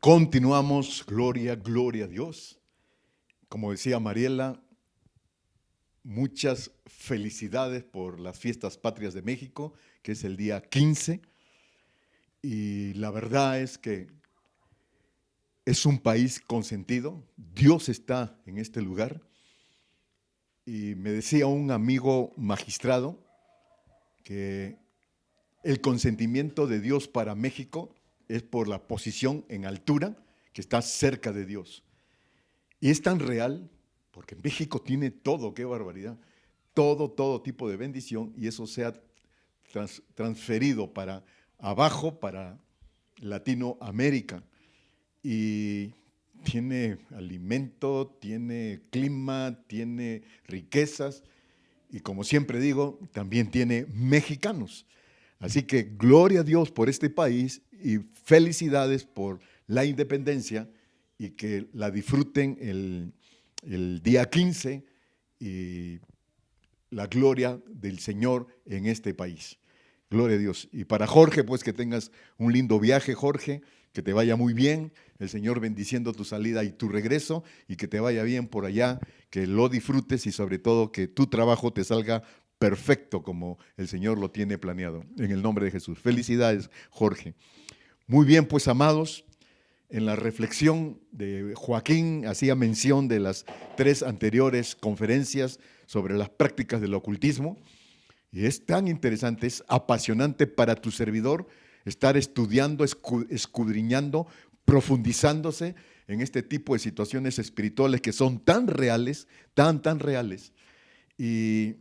Continuamos, gloria, gloria a Dios. Como decía Mariela, muchas felicidades por las fiestas patrias de México, que es el día 15. Y la verdad es que es un país consentido. Dios está en este lugar. Y me decía un amigo magistrado que el consentimiento de Dios para México es por la posición en altura que está cerca de Dios. Y es tan real, porque México tiene todo, qué barbaridad, todo tipo de bendición, y eso se ha transferido para abajo, para Latinoamérica. Y tiene alimento, tiene clima, tiene riquezas, y como siempre digo, también tiene mexicanos. Así que gloria a Dios por este país y felicidades por la independencia y que la disfruten el día 15 y la gloria del Señor en este país. Gloria a Dios. Y para Jorge, pues que tengas un lindo viaje, Jorge, que te vaya muy bien, el Señor bendiciendo tu salida y tu regreso, y que te vaya bien por allá, que lo disfrutes y sobre todo que tu trabajo te salga perfecto como el Señor lo tiene planeado. En el nombre de Jesús. Felicidades, Jorge. Muy bien, pues amados, en la reflexión de Joaquín hacía mención de las 3 anteriores conferencias sobre las prácticas del ocultismo. Y es tan interesante, es apasionante para tu servidor estar estudiando, escudriñando, profundizándose en este tipo de situaciones espirituales que son tan reales, tan reales. Y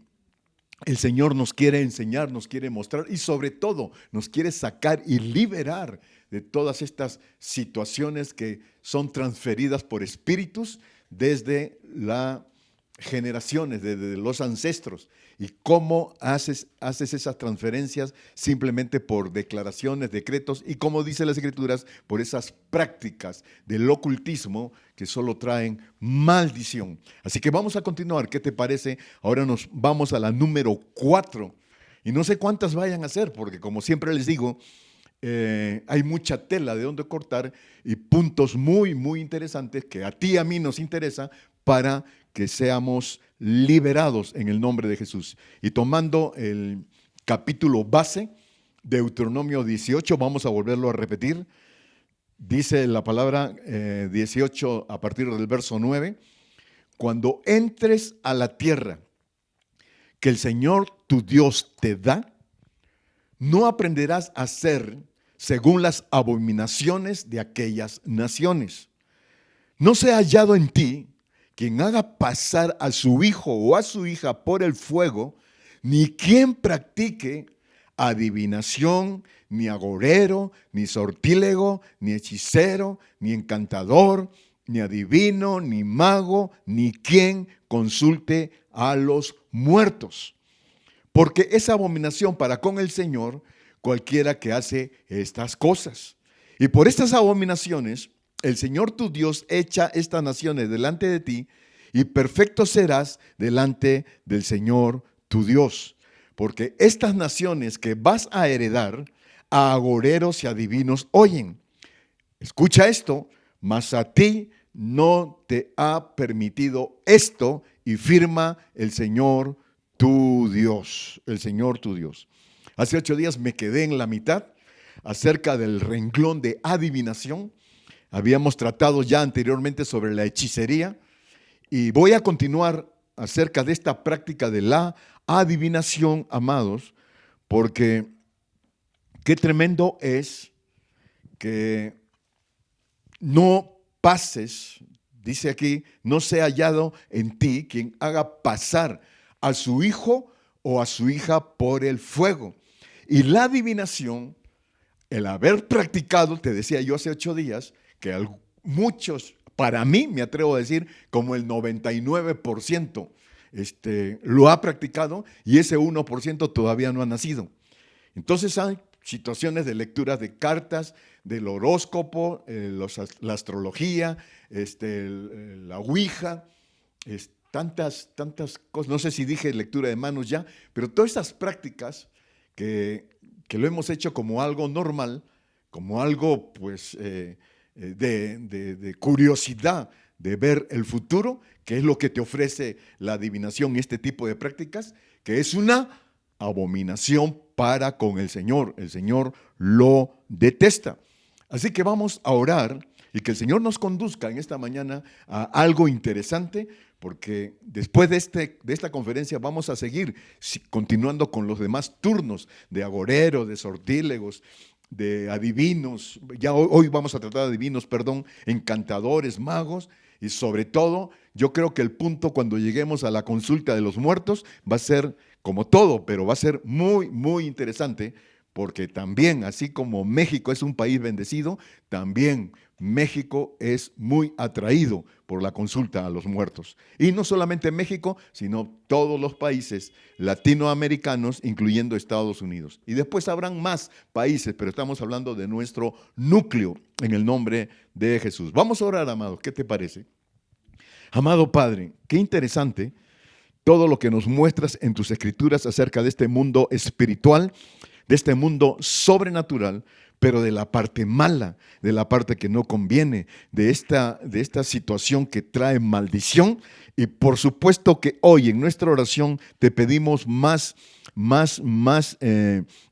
el Señor nos quiere enseñar, nos quiere mostrar y sobre todo nos quiere sacar y liberar de todas estas situaciones que son transferidas por espíritus desde las generaciones, desde los ancestros. Y cómo haces esas transferencias simplemente por declaraciones, decretos y, como dice las Escrituras, por esas prácticas del ocultismo que solo traen maldición. Así que vamos a continuar. ¿Qué te parece? Ahora nos vamos a la número 4. Y no sé cuántas vayan a ser, porque como siempre les digo, hay mucha tela de donde cortar y puntos muy interesantes que a ti y a mí nos interesa para que seamos liberados en el nombre de Jesús. Y tomando el capítulo base, Deuteronomio 18, vamos a volverlo a repetir. Dice la palabra 18 a partir del verso 9, cuando entres a la tierra que el Señor tu Dios te da, no aprenderás a hacer según las abominaciones de aquellas naciones. No sea hallado en ti quien haga pasar a su hijo o a su hija por el fuego, ni quien practique adivinación, ni agorero, ni sortílego, ni hechicero, ni encantador, ni adivino, ni mago, ni quien consulte a los muertos. Porque es abominación para con el Señor cualquiera que hace estas cosas. Y por estas abominaciones, el Señor tu Dios echa estas naciones delante de ti, y perfecto serás delante del Señor tu Dios. Porque estas naciones que vas a heredar, a agoreros y adivinos oyen. Escucha esto, mas a ti no te ha permitido esto, y firma el Señor tu Dios, el Señor tu Dios. Hace 8 días me quedé en la mitad acerca del renglón de adivinación. Habíamos tratado ya anteriormente sobre la hechicería y voy a continuar acerca de esta práctica de la adivinación, amados, porque qué tremendo es que no pases, dice aquí, no sea hallado en ti quien haga pasar a su hijo o a su hija por el fuego. Y la adivinación, el haber practicado, te decía yo hace 8 días, que muchos, para mí me atrevo a decir, como el 99% lo ha practicado y ese 1% todavía no ha nacido. Entonces hay situaciones de lecturas de cartas, del horóscopo, la astrología, la ouija, tantas cosas. No sé si dije lectura de manos ya, pero todas estas prácticas que lo hemos hecho como algo normal, como algo pues de curiosidad de ver el futuro, que es lo que te ofrece la adivinación y este tipo de prácticas, que es una abominación para con el Señor. El Señor lo detesta. Así que vamos a orar y que el Señor nos conduzca en esta mañana a algo interesante, porque después de esta conferencia vamos a seguir continuando con los demás turnos de agoreros, de sortílegos, de adivinos. Ya hoy vamos a tratar de adivinos, encantadores, magos, y sobre todo yo creo que el punto cuando lleguemos a la consulta de los muertos va a ser como todo, pero va a ser muy, muy interesante, porque también, así como México es un país bendecido, también México es muy atraído por la consulta a los muertos. Y no solamente México, sino todos los países latinoamericanos, incluyendo Estados Unidos. Y después habrán más países, pero estamos hablando de nuestro núcleo en el nombre de Jesús. Vamos a orar, amados. ¿Qué te parece? Amado Padre, qué interesante todo lo que nos muestras en tus escrituras acerca de este mundo espiritual, de este mundo sobrenatural, pero de la parte mala, de la parte que no conviene, de esta situación que trae maldición. Y por supuesto que hoy en nuestra oración te pedimos más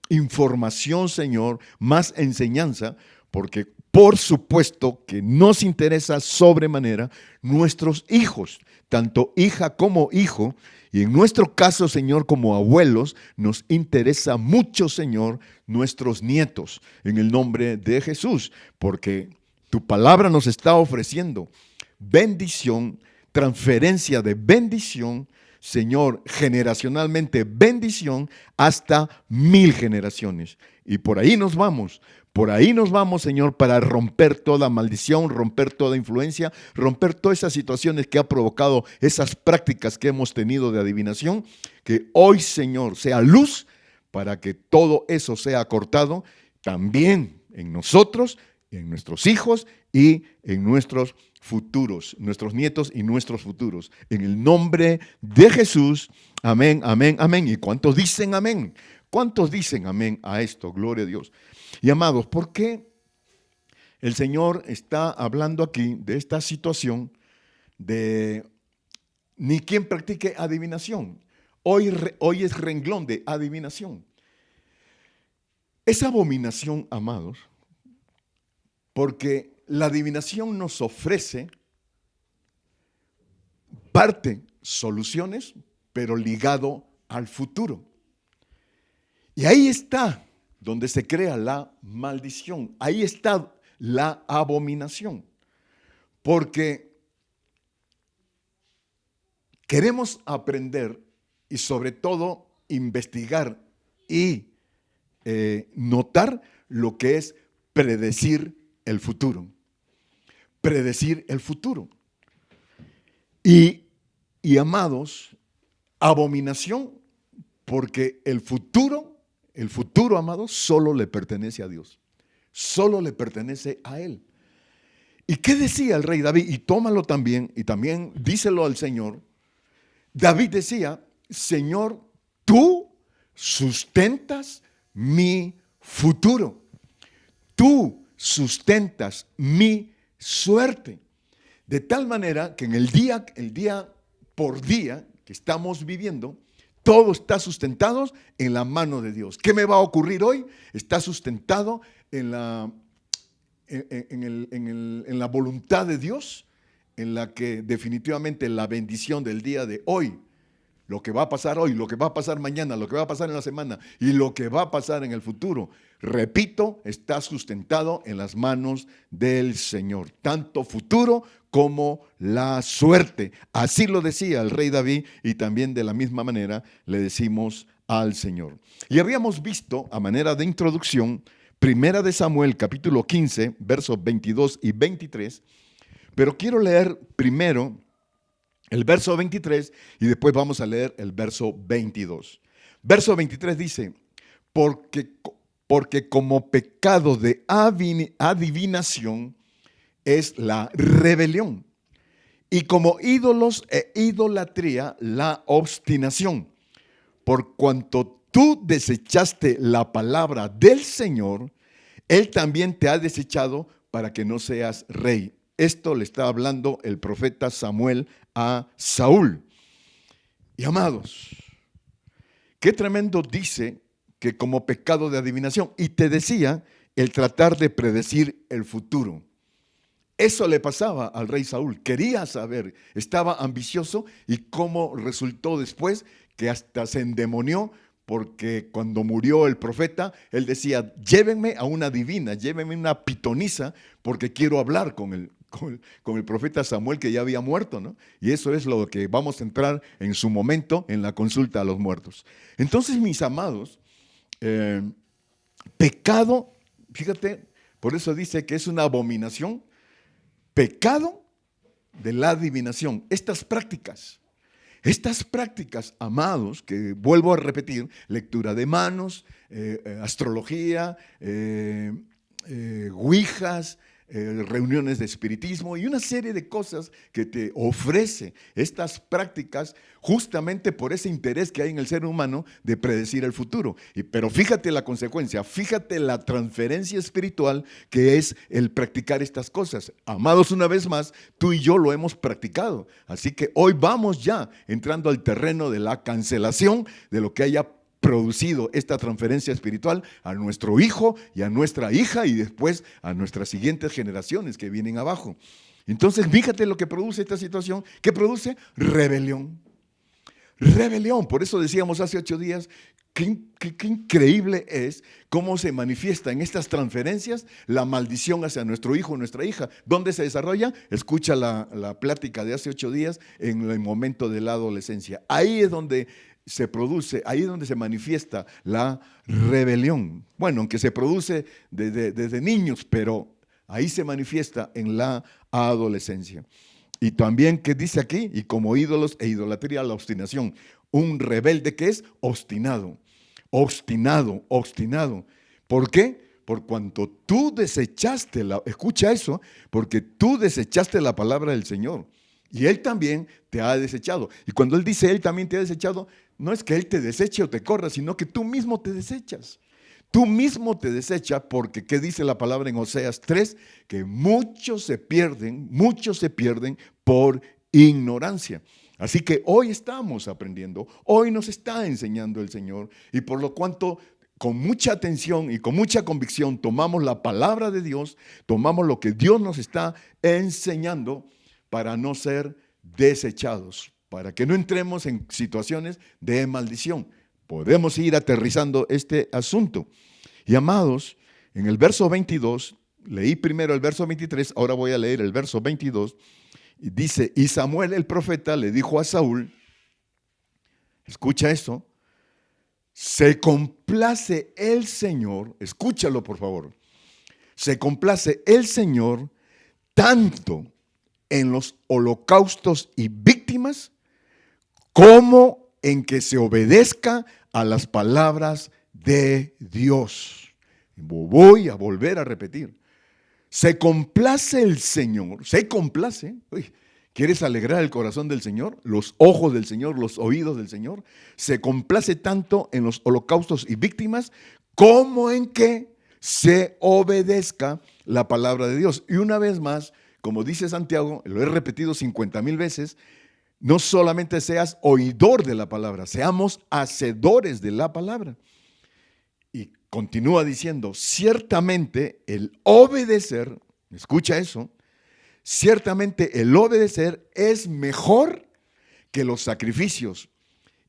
información, Señor, más enseñanza, porque por supuesto que nos interesa sobremanera nuestros hijos, tanto hija como hijo, y en nuestro caso, Señor, como abuelos, nos interesa mucho, Señor, nuestros nietos, en el nombre de Jesús, porque tu palabra nos está ofreciendo bendición, transferencia de bendición, Señor, generacionalmente bendición hasta 1000 generaciones. Y por ahí nos vamos. Por ahí nos vamos, Señor, para romper toda maldición, romper toda influencia, romper todas esas situaciones que ha provocado esas prácticas que hemos tenido de adivinación. Que hoy, Señor, sea luz para que todo eso sea cortado también en nosotros, en nuestros hijos y en nuestros futuros, nuestros nietos y nuestros futuros. En el nombre de Jesús, amén, amén, amén. ¿Y cuántos dicen amén? ¿Cuántos dicen amén a esto? Gloria a Dios. Y amados, ¿por qué el Señor está hablando aquí de esta situación de ni quien practique adivinación? Hoy es renglón de adivinación. Es abominación, amados, porque la adivinación nos ofrece soluciones, pero ligado al futuro. Y ahí está donde se crea la maldición. Ahí está la abominación. Porque queremos aprender y sobre todo investigar y notar lo que es predecir el futuro. Predecir el futuro. Y amados, abominación, porque el futuro, amados, solo le pertenece a Dios. Solo le pertenece a Él. ¿Y qué decía el rey David? Y tómalo también, y también díselo al Señor. David decía: Señor, tú sustentas mi futuro. Tú sustentas mi suerte. De tal manera que en el día por día que estamos viviendo, todo está sustentado en la mano de Dios. ¿Qué me va a ocurrir hoy? Está sustentado en la voluntad de Dios, en la que definitivamente la bendición del día de hoy, lo que va a pasar hoy, lo que va a pasar mañana, lo que va a pasar en la semana y lo que va a pasar en el futuro, repito, está sustentado en las manos del Señor, tanto futuro como la suerte. Así lo decía el rey David, y también de la misma manera le decimos al Señor. Y habíamos visto, a manera de introducción, Primera de Samuel, capítulo 15, versos 22 y 23, pero quiero leer primero el verso 23 y después vamos a leer el verso 22. Verso 23 dice: porque como pecado de adivinación es la rebelión, y como ídolos e idolatría la obstinación. Por cuanto tú desechaste la palabra del Señor, Él también te ha desechado para que no seas rey. Esto le está hablando el profeta Samuel a Saúl. Y amados, qué tremendo dice que como pecado de adivinación. Y te decía, el tratar de predecir el futuro. Eso le pasaba al rey Saúl. Quería saber, estaba ambicioso, y cómo resultó después que hasta se endemonió, porque cuando murió el profeta, él decía: llévenme a una divina, llévenme a una pitonisa, porque quiero hablar con el profeta Samuel, que ya había muerto, ¿no? Y eso es lo que vamos a entrar en su momento en la consulta a los muertos. Entonces, mis amados, pecado, fíjate, por eso dice que es una abominación, pecado de la adivinación. Estas prácticas, amados, que vuelvo a repetir: lectura de manos, astrología, ouijas, reuniones de espiritismo y una serie de cosas que te ofrece estas prácticas, justamente por ese interés que hay en el ser humano de predecir el futuro. Pero fíjate la consecuencia, fíjate la transferencia espiritual que es el practicar estas cosas. Amados, una vez más, tú y yo lo hemos practicado. Así que hoy vamos ya entrando al terreno de la cancelación de lo que haya producido esta transferencia espiritual a nuestro hijo y a nuestra hija, y después a nuestras siguientes generaciones que vienen abajo. Entonces, fíjate lo que produce esta situación. ¿Qué produce? Rebelión. Rebelión. Por eso decíamos hace 8 días, qué increíble es cómo se manifiesta en estas transferencias la maldición hacia nuestro hijo o nuestra hija. ¿Dónde se desarrolla? Escucha la plática de hace 8 días, en el momento de la adolescencia. Ahí es donde se produce, ahí es donde se manifiesta la rebelión. Bueno, aunque se produce desde niños, pero ahí se manifiesta en la adolescencia. Y también, ¿qué dice aquí? Y como ídolos e idolatría, la obstinación. Un rebelde que es obstinado, obstinado. ¿Por qué? Por cuanto tú desechaste escucha eso, porque tú desechaste la palabra del Señor. Y Él también te ha desechado. Y cuando Él dice Él también te ha desechado, no es que Él te deseche o te corra, sino que tú mismo te desechas. Tú mismo te desechas, porque ¿qué dice la palabra en Oseas 3? Que muchos se pierden por ignorancia. Así que hoy estamos aprendiendo, hoy nos está enseñando el Señor, y por lo cuanto, con mucha atención y con mucha convicción, tomamos la palabra de Dios, tomamos lo que Dios nos está enseñando, para no ser desechados, para que no entremos en situaciones de maldición. Podemos ir aterrizando este asunto. Y amados, en el verso 22, leí primero el verso 23, ahora voy a leer el verso 22, y dice: y Samuel el profeta le dijo a Saúl, escucha esto: se complace el Señor, escúchalo por favor, se complace el Señor tanto en los holocaustos y víctimas, como en que se obedezca a las palabras de Dios. Voy a volver a repetir: se complace el Señor, se complace. Uy, ¿quieres alegrar el corazón del Señor? Los ojos del Señor, los oídos del Señor. Se complace tanto en los holocaustos y víctimas, como en que se obedezca la palabra de Dios. Y una vez más, como dice Santiago, lo he repetido 50,000 veces, no solamente seas oidor de la palabra, seamos hacedores de la palabra. Y continúa diciendo: ciertamente el obedecer, escucha eso, ciertamente el obedecer es mejor que los sacrificios,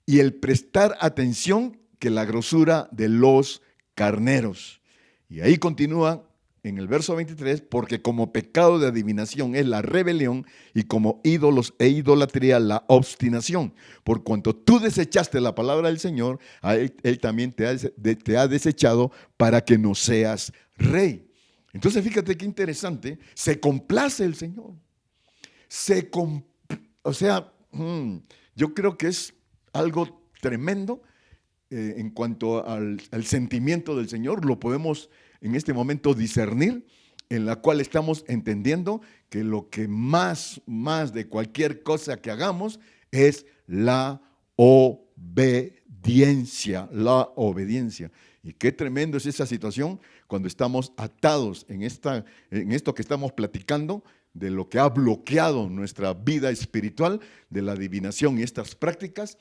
y el prestar atención que la grosura de los carneros. Y ahí continúa en el verso 23, porque como pecado de adivinación es la rebelión, y como ídolos e idolatría la obstinación. Por cuanto tú desechaste la palabra del Señor, Él también te ha desechado, para que no seas rey. Entonces fíjate qué interesante, se complace el Señor. Yo creo que es algo tremendo en cuanto al sentimiento del Señor. Lo podemos en este momento discernir, en la cual estamos entendiendo que lo que más de cualquier cosa que hagamos es la obediencia. obediencia, la obediencia. Y qué tremendo es esa situación cuando estamos atados en esto que estamos platicando, de lo que ha bloqueado nuestra vida espiritual, de la adivinación y estas prácticas,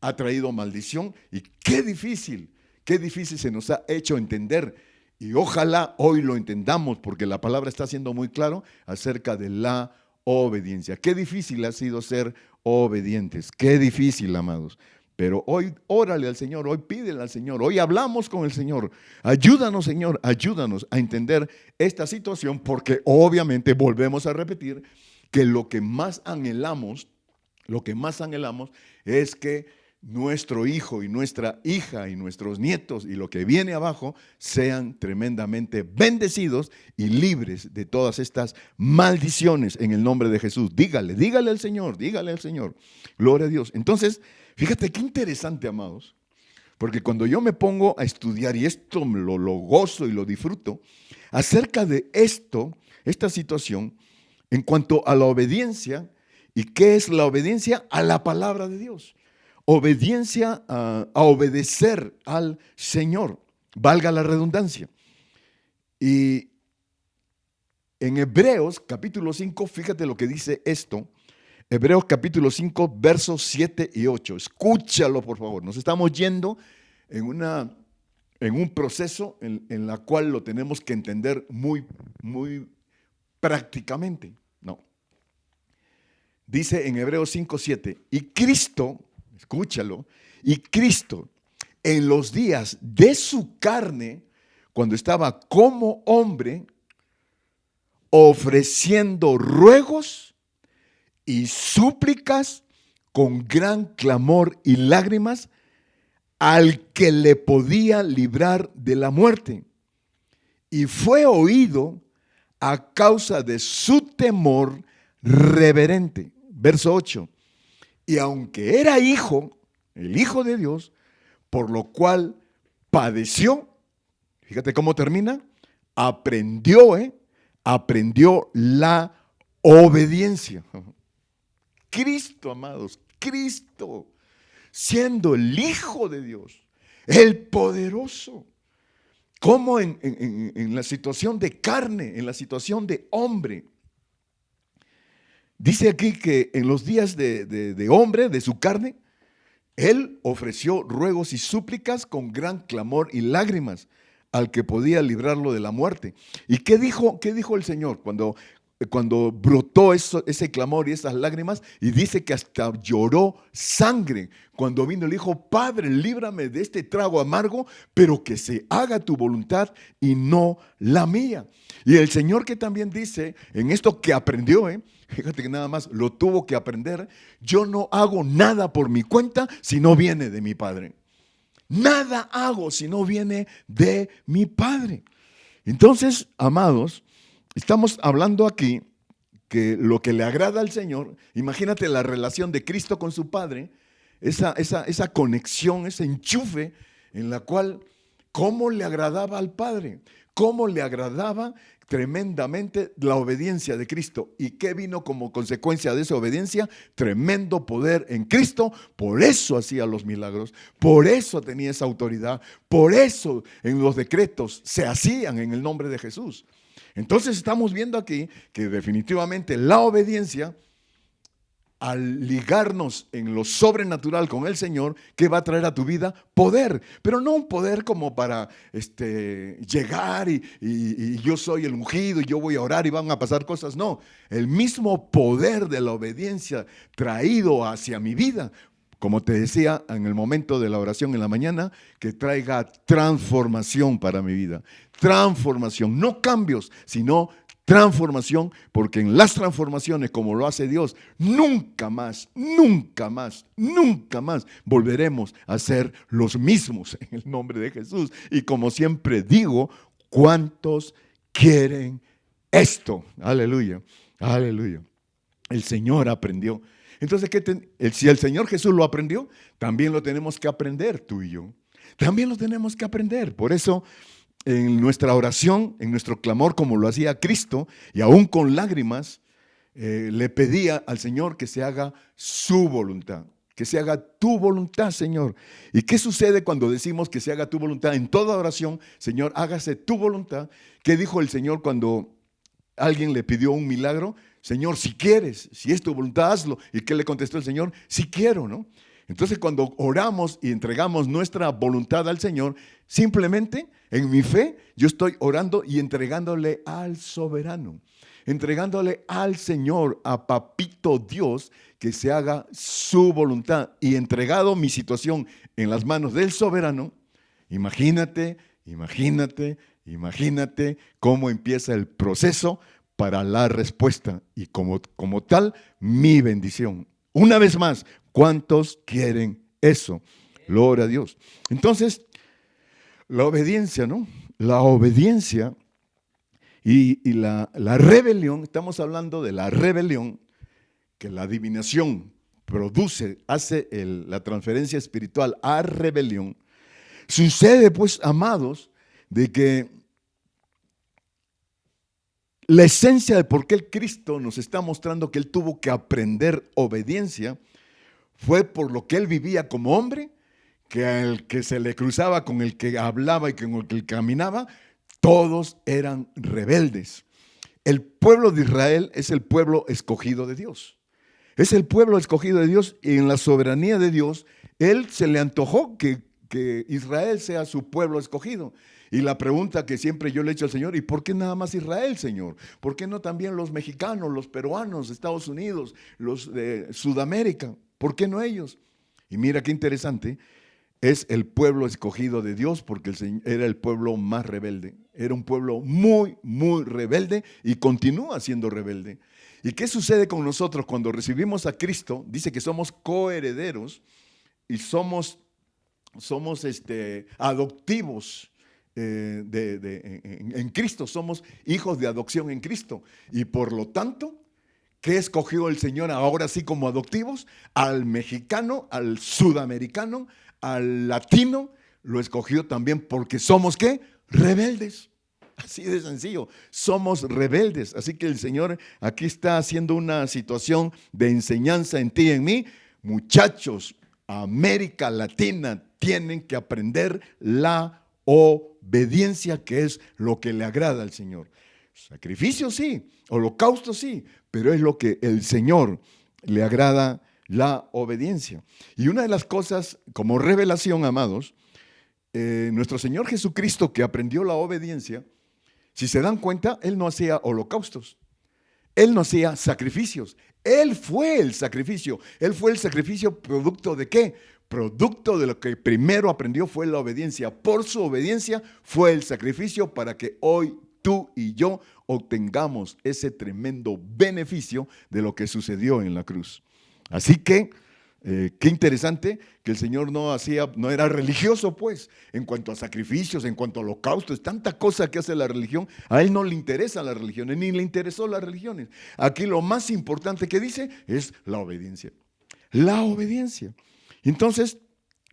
ha traído maldición. Y qué difícil se nos ha hecho entender. Y ojalá hoy lo entendamos, porque la palabra está siendo muy claro acerca de la obediencia. Qué difícil ha sido ser obedientes, qué difícil, amados. Pero hoy órale al Señor, hoy pídele al Señor, hoy hablamos con el Señor. Ayúdanos, Señor, ayúdanos a entender esta situación, porque obviamente volvemos a repetir que lo que más anhelamos es que nuestro hijo y nuestra hija y nuestros nietos y lo que viene abajo sean tremendamente bendecidos y libres de todas estas maldiciones en el nombre de Jesús. Dígale al Señor, gloria a Dios. Entonces, fíjate qué interesante, amados, porque cuando yo me pongo a estudiar, y esto lo gozo y lo disfruto, acerca de esta situación, en cuanto a la obediencia. ¿Y qué es la obediencia? A la palabra de Dios. Obediencia a obedecer al Señor, valga la redundancia. Y en Hebreos capítulo 5, fíjate lo que dice esto. Hebreos capítulo 5, versos 7 y 8. Escúchalo, por favor. Nos estamos yendo en un proceso en la cual lo tenemos que entender muy, muy prácticamente. No. Dice en Hebreos 5, 7, y Cristo, escúchalo, y Cristo en los días de su carne, cuando estaba como hombre, ofreciendo ruegos y súplicas con gran clamor y lágrimas al que le podía librar de la muerte. Y fue oído a causa de su temor reverente. Verso 8. Y aunque era hijo, el Hijo de Dios, por lo cual padeció, fíjate cómo termina, aprendió la obediencia. Cristo, amados, Cristo, siendo el Hijo de Dios, el poderoso, como en la situación de carne, en la situación de hombre. Dice aquí que en los días de hombre, de su carne, él ofreció ruegos y súplicas con gran clamor y lágrimas al que podía librarlo de la muerte. ¿Y qué dijo el Señor cuando brotó ese clamor y esas lágrimas? Y dice que hasta lloró sangre cuando vino el Hijo: Padre, líbrame de este trago amargo, pero que se haga tu voluntad y no la mía. Y el Señor, que también dice en esto que aprendió, fíjate que nada más lo tuvo que aprender: yo no hago nada por mi cuenta si no viene de mi Padre. Nada hago si no viene de mi Padre. Entonces, amados, estamos hablando aquí que lo que le agrada al Señor, imagínate la relación de Cristo con su Padre, esa conexión, ese enchufe en la cual, ¿cómo le agradaba al Padre? ¿Cómo le agradaba tremendamente la obediencia de Cristo? ¿Y qué vino como consecuencia de esa obediencia? Tremendo poder en Cristo. Por eso hacía los milagros, por eso tenía esa autoridad, por eso en los decretos se hacían en el nombre de Jesús. Entonces estamos viendo aquí que definitivamente la obediencia, al ligarnos en lo sobrenatural con el Señor, que va a traer a tu vida poder, pero no un poder como para llegar y yo soy el ungido y yo voy a orar y van a pasar cosas. No, el mismo poder de la obediencia traído hacia mi vida, como te decía en el momento de la oración en la mañana, que traiga transformación para mi vida. Transformación, no cambios, sino transformación, porque en las transformaciones, como lo hace Dios, nunca más volveremos a ser los mismos en el nombre de Jesús. Y como siempre digo, ¿cuántos quieren esto? Aleluya, aleluya. El Señor aprendió. Entonces, si el Señor Jesús lo aprendió, también lo tenemos que aprender tú y yo. También lo tenemos que aprender. Por eso, en nuestra oración, en nuestro clamor, como lo hacía Cristo, y aún con lágrimas, le pedía al Señor que se haga su voluntad. que se haga tu voluntad, Señor. ¿Y qué sucede cuando decimos que se haga tu voluntad? En toda oración, Señor, hágase tu voluntad. ¿Qué dijo el Señor cuando alguien le pidió un milagro? Señor, si quieres, si es tu voluntad, hazlo. ¿Y qué le contestó el Señor? Si quiero, ¿no? Entonces, cuando oramos y entregamos nuestra voluntad al Señor, simplemente en mi fe, yo estoy orando y entregándole al soberano, entregándole al Señor, a Papito Dios, que se haga su voluntad. Y entregado mi situación en las manos del soberano, imagínate cómo empieza el proceso para la respuesta y como tal, mi bendición. Una vez más, ¿cuántos quieren eso? Gloria a Dios. Entonces, la obediencia, ¿no? La obediencia y la rebelión, estamos hablando de la rebelión, que la adivinación produce, hace la transferencia espiritual a rebelión. Sucede, pues, amados, de que la esencia de por qué el Cristo nos está mostrando que Él tuvo que aprender obediencia fue por lo que Él vivía como hombre, que al que se le cruzaba, con el que hablaba y con el que caminaba, todos eran rebeldes. El pueblo de Israel es el pueblo escogido de Dios. Es el pueblo escogido de Dios y en la soberanía de Dios, Él se le antojó que Israel sea su pueblo escogido. Y la pregunta que siempre yo le he hecho al Señor, ¿y por qué nada más Israel, Señor? ¿Por qué no también los mexicanos, los peruanos, Estados Unidos, los de Sudamérica? ¿Por qué no ellos? Y mira qué interesante, es el pueblo escogido de Dios porque era el pueblo más rebelde. Era un pueblo muy, muy rebelde y continúa siendo rebelde. ¿Y qué sucede con nosotros cuando recibimos a Cristo? Dice que somos coherederos y somos adoptivos en Cristo. Somos hijos de adopción en Cristo. Y por lo tanto, ¿qué escogió el Señor ahora sí como adoptivos? Al mexicano, al sudamericano, al latino, lo escogió también porque somos ¿qué? Rebeldes. Así de sencillo, somos rebeldes. Así que el Señor aquí está haciendo una situación de enseñanza en ti y en mí. Muchachos, América Latina tienen que aprender la obediencia, que es lo que le agrada al Señor. Sacrificio sí, holocausto sí, pero es lo que el Señor le agrada, la obediencia. Y una de las cosas, como revelación, amados, nuestro Señor Jesucristo, que aprendió la obediencia, si se dan cuenta, Él no hacía holocaustos, Él no hacía sacrificios, Él fue el sacrificio. Él fue el sacrificio producto de ¿qué? Producto de lo que primero aprendió fue la obediencia. Por su obediencia fue el sacrificio para que hoy tú y yo obtengamos ese tremendo beneficio de lo que sucedió en la cruz. Así que, qué interesante que el Señor no era religioso, pues, en cuanto a sacrificios, en cuanto a holocaustos, tanta cosa que hace la religión. A Él no le interesan las religiones, ni le interesó las religiones. Aquí lo más importante que dice es la obediencia. La obediencia. Entonces,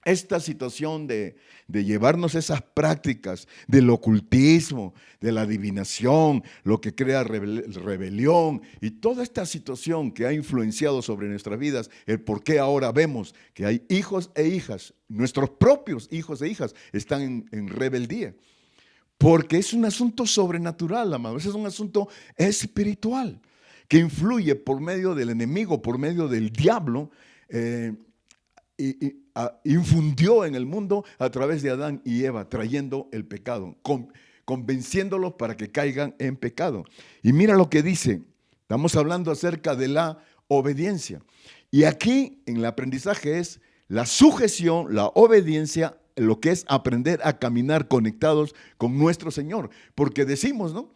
esta situación de llevarnos esas prácticas del ocultismo, de la adivinación, lo que crea rebelión y toda esta situación que ha influenciado sobre nuestras vidas, el por qué ahora vemos que hay hijos e hijas, nuestros propios hijos e hijas están en rebeldía. Porque es un asunto sobrenatural, amados, es un asunto espiritual que influye por medio del enemigo, por medio del diablo, infundió en el mundo a través de Adán y Eva, trayendo el pecado, convenciéndolos para que caigan en pecado. Y mira lo que dice, estamos hablando acerca de la obediencia. Y aquí en el aprendizaje es la sujeción, la obediencia, lo que es aprender a caminar conectados con nuestro Señor. Porque decimos, ¿no?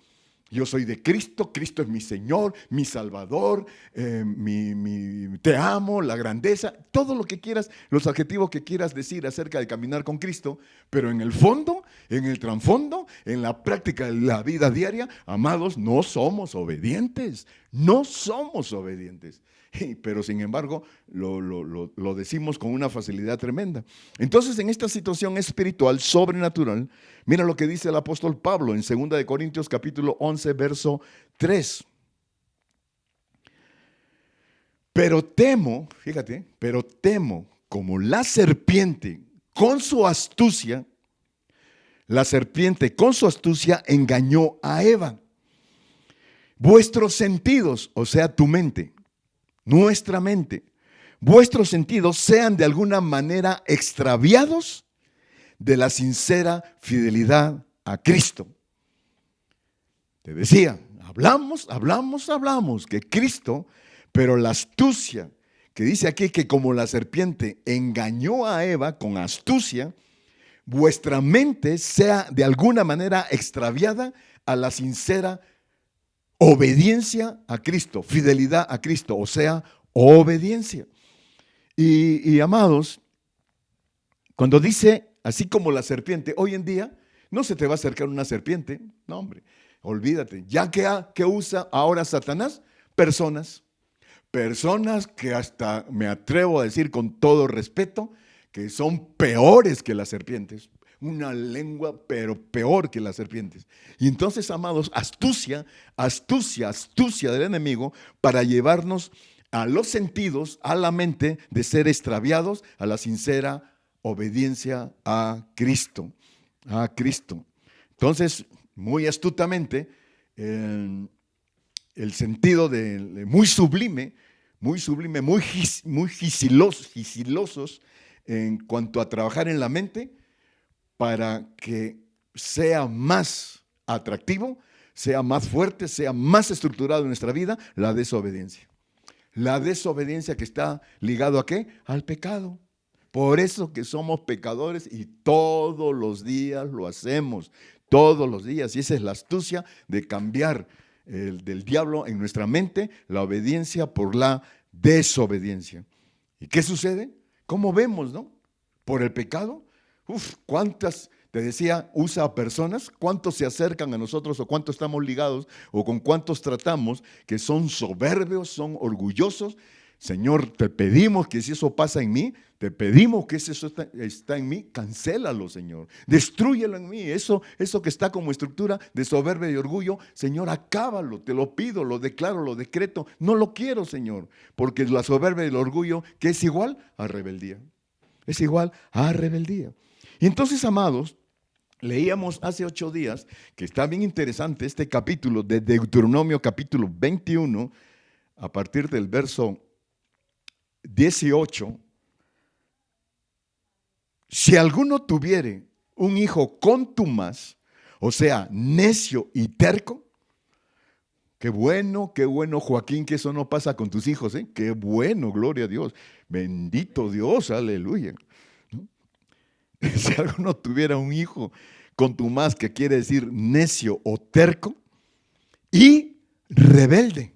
Yo soy de Cristo, Cristo es mi Señor, mi Salvador, te amo, la grandeza, todo lo que quieras, los adjetivos que quieras decir acerca de caminar con Cristo, pero en el fondo, en el trasfondo, en la práctica de la vida diaria, amados, no somos obedientes, no somos obedientes. Pero sin embargo, lo decimos con una facilidad tremenda. Entonces, en esta situación espiritual, sobrenatural, mira lo que dice el apóstol Pablo en 2 Corintios capítulo 11, verso 3. Pero temo, fíjate, pero temo como la serpiente con su astucia, la serpiente con su astucia engañó a Eva. Vuestros sentidos, o sea, tu mente, nuestra mente, vuestros sentidos sean de alguna manera extraviados de la sincera fidelidad a Cristo. Te decía, hablamos que Cristo, pero la astucia, que dice aquí que como la serpiente engañó a Eva con astucia, vuestra mente sea de alguna manera extraviada a la sincera obediencia a Cristo, fidelidad a Cristo, o sea, obediencia. Y amados, cuando dice, así como la serpiente, hoy en día no se te va a acercar una serpiente, no hombre, olvídate, ya que usa ahora Satanás, personas que hasta me atrevo a decir con todo respeto, que son peores que las serpientes, una lengua pero peor que las serpientes. Y entonces, amados, astucia del enemigo para llevarnos a los sentidos, a la mente, de ser extraviados a la sincera obediencia a Cristo. Entonces, muy astutamente, el sentido de muy sublime, muy gisilosos en cuanto a trabajar en la mente para que sea más atractivo, sea más fuerte, sea más estructurado en nuestra vida, la desobediencia. La desobediencia que está ligado ¿a qué? Al pecado. Por eso que somos pecadores y todos los días lo hacemos, todos los días. Y esa es la astucia de cambiar del diablo en nuestra mente, la obediencia por la desobediencia. ¿Y qué sucede? ¿Cómo vemos, no? Por el pecado. ¿Cuántas, te decía, usa a personas? ¿Cuántos se acercan a nosotros o cuántos estamos ligados o con cuántos tratamos que son soberbios, son orgullosos? Señor, te pedimos que si eso pasa en mí, te pedimos que si eso está en mí, cancélalo, Señor. Destrúyelo en mí. Eso que está como estructura de soberbia y orgullo, Señor, acábalo. Te lo pido, lo declaro, lo decreto. No lo quiero, Señor, porque la soberbia y el orgullo, que es igual a rebeldía. Es igual a rebeldía. Y entonces, amados, leíamos hace 8 días, que está bien interesante este capítulo de Deuteronomio capítulo 21, a partir del verso 18. Si alguno tuviere un hijo contumaz, o sea, necio y terco, qué bueno, Joaquín, que eso no pasa con tus hijos, ¿eh? Qué bueno, gloria a Dios, bendito Dios, aleluya. Si alguno tuviera un hijo contumaz, que quiere decir necio o terco, y rebelde,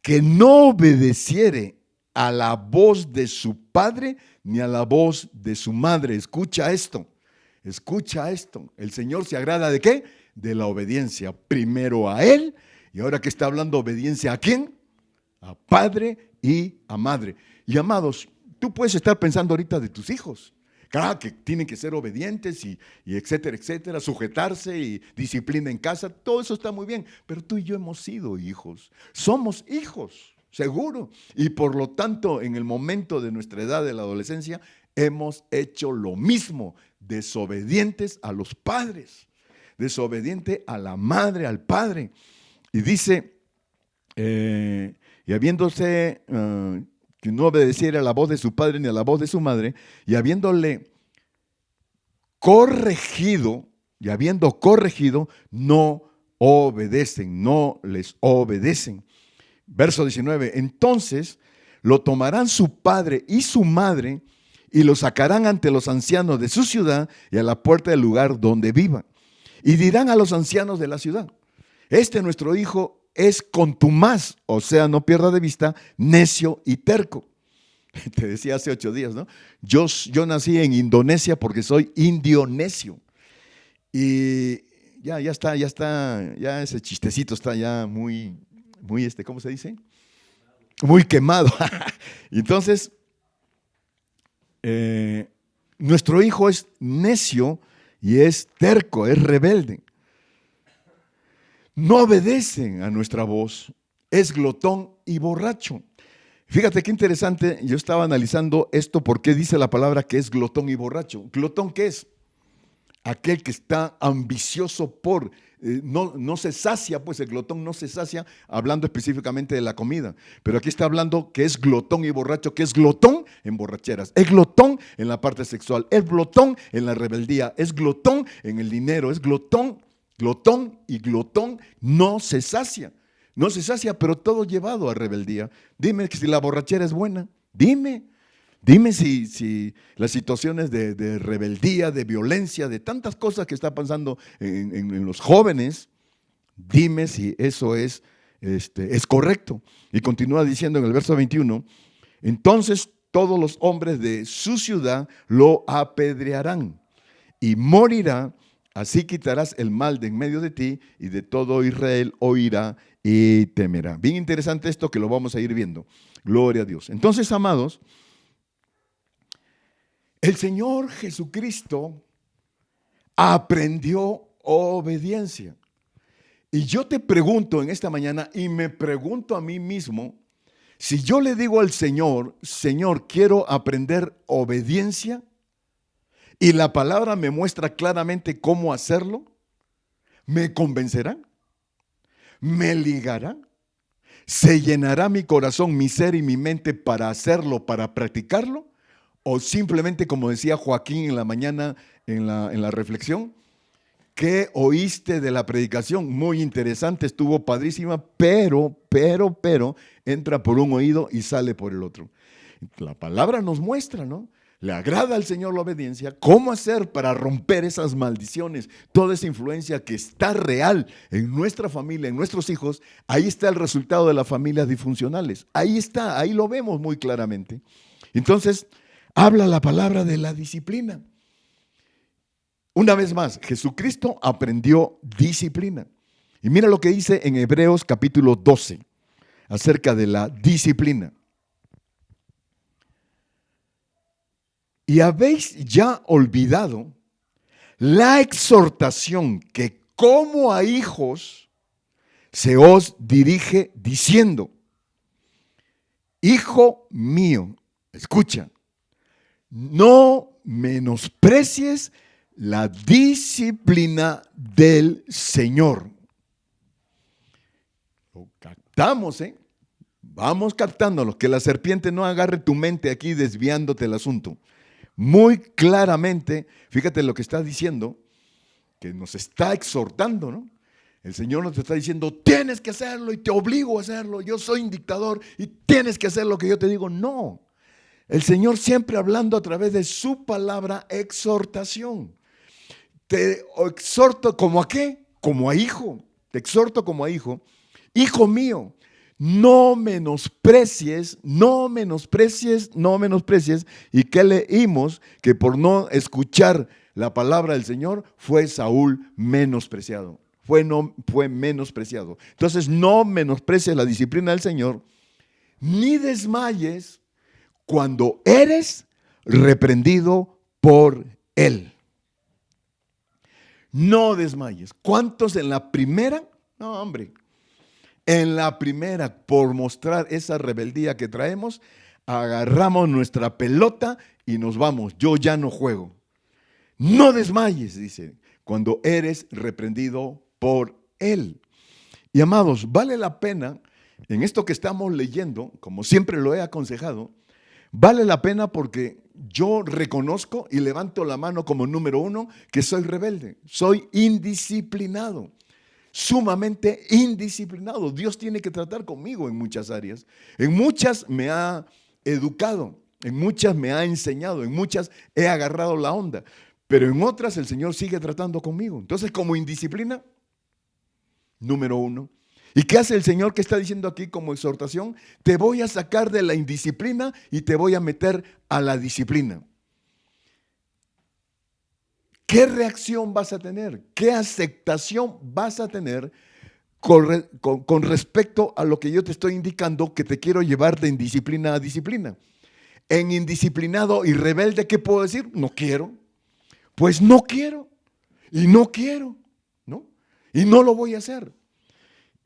que no obedeciere a la voz de su padre ni a la voz de su madre. Escucha esto. El Señor se agrada ¿de qué? De la obediencia. Primero a Él, y ahora que está hablando obediencia ¿a quién? A padre y a madre. Y amados, tú puedes estar pensando ahorita de tus hijos. Claro que tienen que ser obedientes y etcétera, sujetarse y disciplina en casa, todo eso está muy bien, pero tú y yo hemos sido hijos, somos hijos, seguro, y por lo tanto en el momento de nuestra edad de la adolescencia hemos hecho lo mismo, desobedientes a los padres, desobediente a la madre, al padre, y dice, y habiéndose... que no obedeciera a la voz de su padre ni a la voz de su madre, y habiéndole corregido, no obedecen, no les obedecen. Verso 19, entonces lo tomarán su padre y su madre y lo sacarán ante los ancianos de su ciudad y a la puerta del lugar donde viva. Y dirán a los ancianos de la ciudad, nuestro hijo es contumaz, o sea, no pierda de vista, necio y terco. Te decía hace 8 días, ¿no? Yo nací en Indonesia porque soy indio necio. Y ya ese chistecito está ya muy, ¿cómo se dice? Muy quemado. Entonces, nuestro hijo es necio y es terco, es rebelde. No obedecen a nuestra voz es glotón y borracho. Fíjate qué interesante, yo estaba analizando esto, por qué dice la palabra que es glotón y borracho. ¿Glotón qué es? Aquel que está ambicioso por, no se sacia, pues el glotón no se sacia, hablando específicamente de la comida. Pero aquí está hablando que es glotón y borracho, que es glotón en borracheras, es glotón en la parte sexual, es glotón en la rebeldía, es glotón en el dinero, es glotón, glotón y glotón no se sacia. No se sacia, pero todo llevado a rebeldía. Dime si la borrachera es buena, dime. Dime si las situaciones de rebeldía, de violencia, de tantas cosas que está pasando en los jóvenes, dime si eso es correcto. Y continúa diciendo en el verso 21, entonces todos los hombres de su ciudad lo apedrearán y morirá, así quitarás el mal de en medio de ti y de todo Israel oirá y temerá. Bien interesante esto que lo vamos a ir viendo. Gloria a Dios. Entonces, amados, el Señor Jesucristo aprendió obediencia. Y yo te pregunto en esta mañana y me pregunto a mí mismo, si yo le digo al Señor, Señor, quiero aprender obediencia y la palabra me muestra claramente cómo hacerlo, ¿me convencerá? ¿Me ligará? ¿Se llenará mi corazón, mi ser y mi mente para hacerlo, para practicarlo? ¿O simplemente, como decía Joaquín en la mañana en la reflexión, qué oíste de la predicación? Muy interesante, estuvo padrísima, pero, entra por un oído y sale por el otro. La palabra nos muestra, ¿no? Le agrada al Señor la obediencia. ¿Cómo hacer para romper esas maldiciones? Toda esa influencia que está real en nuestra familia, en nuestros hijos. Ahí está el resultado de las familias disfuncionales. Ahí está, ahí lo vemos muy claramente. Entonces, habla la palabra de la disciplina. Una vez más, Jesucristo aprendió disciplina. Y mira lo que dice en Hebreos capítulo 12 acerca de la disciplina. Y habéis ya olvidado la exhortación que como a hijos se os dirige diciendo, hijo mío, escucha, no menosprecies la disciplina del Señor. Lo captamos, ¿eh? Vamos captándolo, que la serpiente no agarre tu mente aquí desviándote el asunto. Muy claramente, fíjate lo que está diciendo, que nos está exhortando, ¿no? El Señor nos está diciendo, tienes que hacerlo y te obligo a hacerlo. Yo soy un dictador y tienes que hacer lo que yo te digo. No. El Señor siempre hablando a través de su palabra, exhortación. Te exhorto ¿como a qué? Como a hijo. Te exhorto como a hijo. Hijo mío, no menosprecies. ¿Y qué leímos? Que por no escuchar la palabra del Señor fue Saúl menospreciado. Fue menospreciado. Entonces no menosprecies la disciplina del Señor, ni desmayes cuando eres reprendido por Él. No desmayes. ¿Cuántos en la primera? No, hombre. En la primera, por mostrar esa rebeldía que traemos, agarramos nuestra pelota y nos vamos. Yo ya no juego. No desmayes, dice, cuando eres reprendido por Él. Y amados, vale la pena, en esto que estamos leyendo, como siempre lo he aconsejado, vale la pena porque yo reconozco y levanto la mano como número uno que soy rebelde, soy indisciplinado, sumamente indisciplinado. Dios tiene que tratar conmigo en muchas áreas. En muchas me ha educado, en muchas me ha enseñado, en muchas he agarrado la onda, pero en otras el Señor sigue tratando conmigo. Entonces, como indisciplina, número uno. ¿Y qué hace el Señor que está diciendo aquí como exhortación? Te voy a sacar de la indisciplina y te voy a meter a la disciplina. ¿Qué reacción vas a tener? ¿Qué aceptación vas a tener con respecto a lo que yo te estoy indicando que te quiero llevar de indisciplina a disciplina? En indisciplinado y rebelde, ¿qué puedo decir? No quiero. Pues no quiero. Y no quiero, ¿no? Y no lo voy a hacer.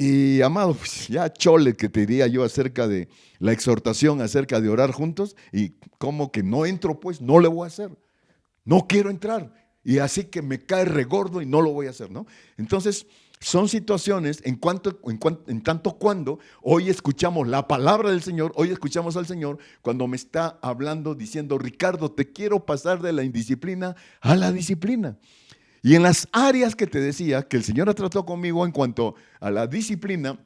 Y amado, pues ya chole que te diría yo acerca de la exhortación, acerca de orar juntos, y como que no entro, pues no le voy a hacer, no quiero entrar, y así que me cae regordo y no lo voy a hacer, ¿no? Entonces, son situaciones en tanto cuando hoy escuchamos la palabra del Señor, hoy escuchamos al Señor cuando me está hablando diciendo, Ricardo, te quiero pasar de la indisciplina a la disciplina. Y en las áreas que te decía que el Señor ha tratado conmigo en cuanto a la disciplina,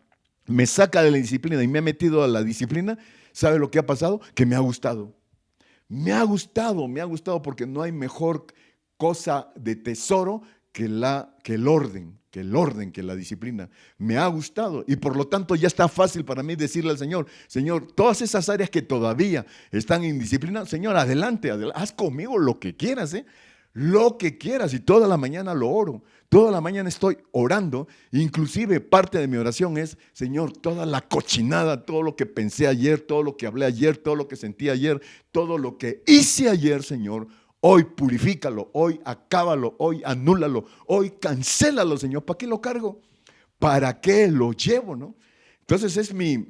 me saca de la disciplina y me ha metido a la disciplina, ¿sabe lo que ha pasado? Que me ha gustado. Me ha gustado porque no hay mejor cosa de tesoro que el orden, que la disciplina. Me ha gustado y por lo tanto ya está fácil para mí decirle al Señor, Señor, todas esas áreas que todavía están en disciplina, Señor, adelante, haz conmigo lo que quieras, lo que quieras, y toda la mañana lo oro, toda la mañana estoy orando, inclusive parte de mi oración es, Señor, toda la cochinada, todo lo que pensé ayer, todo lo que hablé ayer, todo lo que sentí ayer, todo lo que hice ayer, Señor, hoy purifícalo, hoy acábalo, hoy anúlalo, hoy cancélalo, Señor. ¿Para qué lo cargo? ¿Para qué lo llevo, no? Entonces es mi